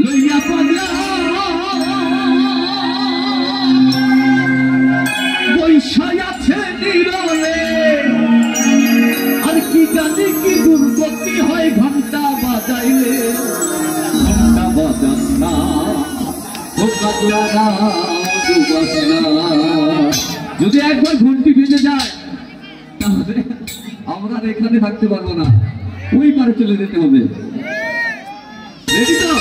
লইয়া পাগলা বৈশায় আছে নীরবে আর কি জানি কি দুর্গতি হয় ঘন্টা বাজাইলে ঘন্টা বাজাস না যদি একবার ঘন্টি বেজে যায় তাহলে আমরা এখানে থাকতে পারবো না, ওই পারে চলে যেতে হবে। রেডি তো?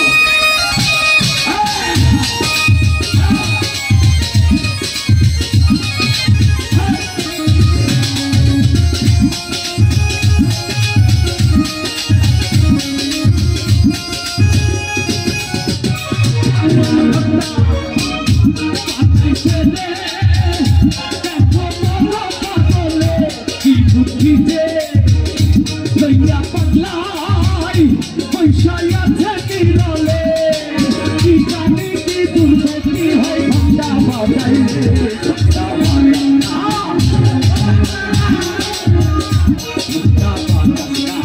লইয়া পাগলাই বৈশায় আছে নীরবে কি জানি কি দুর্গতি হয় ঘন্টা বাজাইলে ঘন্টা বাজাস না ঘন্টা বাজাস না।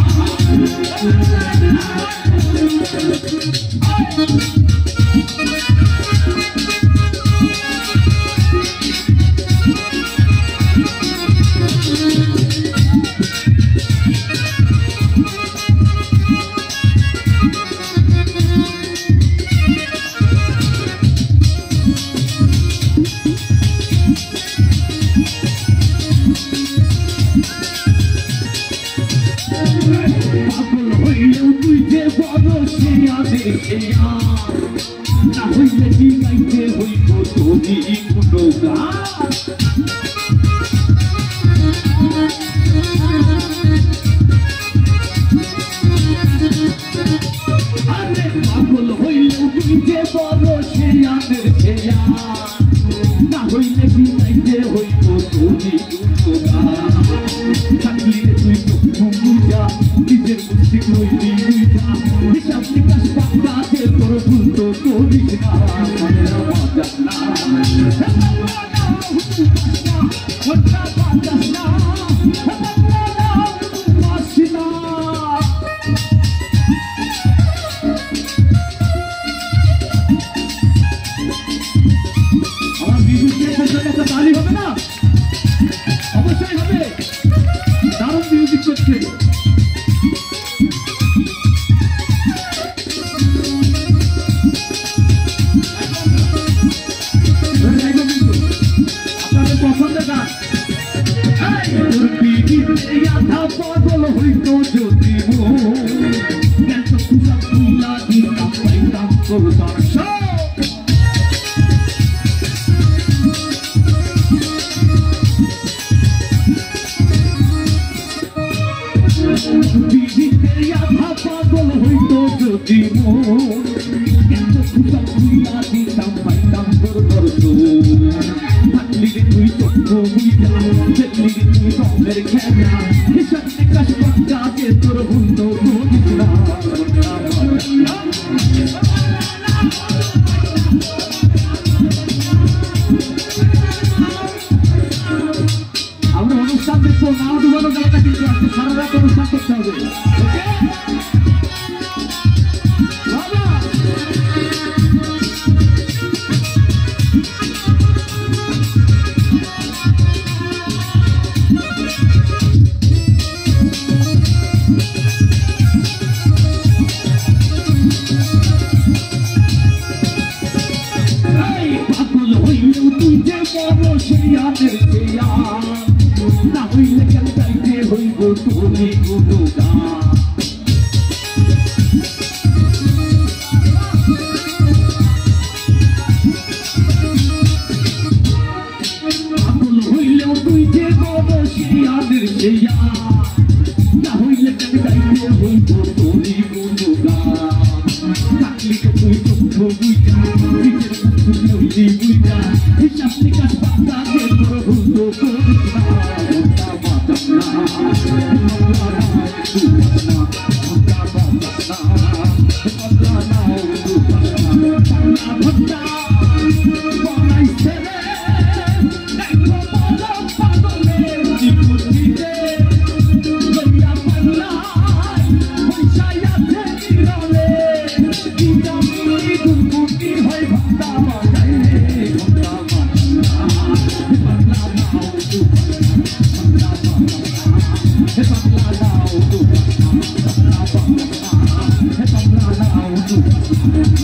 পাগল হইলেও তুই যে বড় শিয়া দেখে না হইলে কি গাইতে হইব তোরই কোনো গান। আরে পাগল হইলেও তুই যে বড় শিয়া দেখে না হইলে কি গাইতে হইব তোরই কোনো গান। থাকলি তুই বুঝা নিজের বুদ্ধি তৈরি বুঝা হিসাব নিকাশ পাকাতে তোর ভুল তো করিস না বাজাস না ঘন্টা বাজাস না বাসি না। আমার মিউজিকের পেছনে একটা তালি হবে না? অবশ্যই হবে, দারুণ মিউজিক করছে। আপনাদের পছন্দের গান পাগল হইতো যদি খুলা দিতাম পাইতাম তোর দর্শক পাগল হইতো যদি খুলা দিতাম পাইতাম তোর দর্শক। থাকলি রে তুই চক্ষু বুঝা দেখলি রে তুই রঙের খেলা হিসাব নিকাশ পাকাতে তোর ভুল তো করিস না। আমরা অনুষ্ঠান দেখবো, না ডুবানো যাবে না, কিন্তু আজকে সারা রাত অনুষ্ঠান করতে হবে। ওকে Thank you.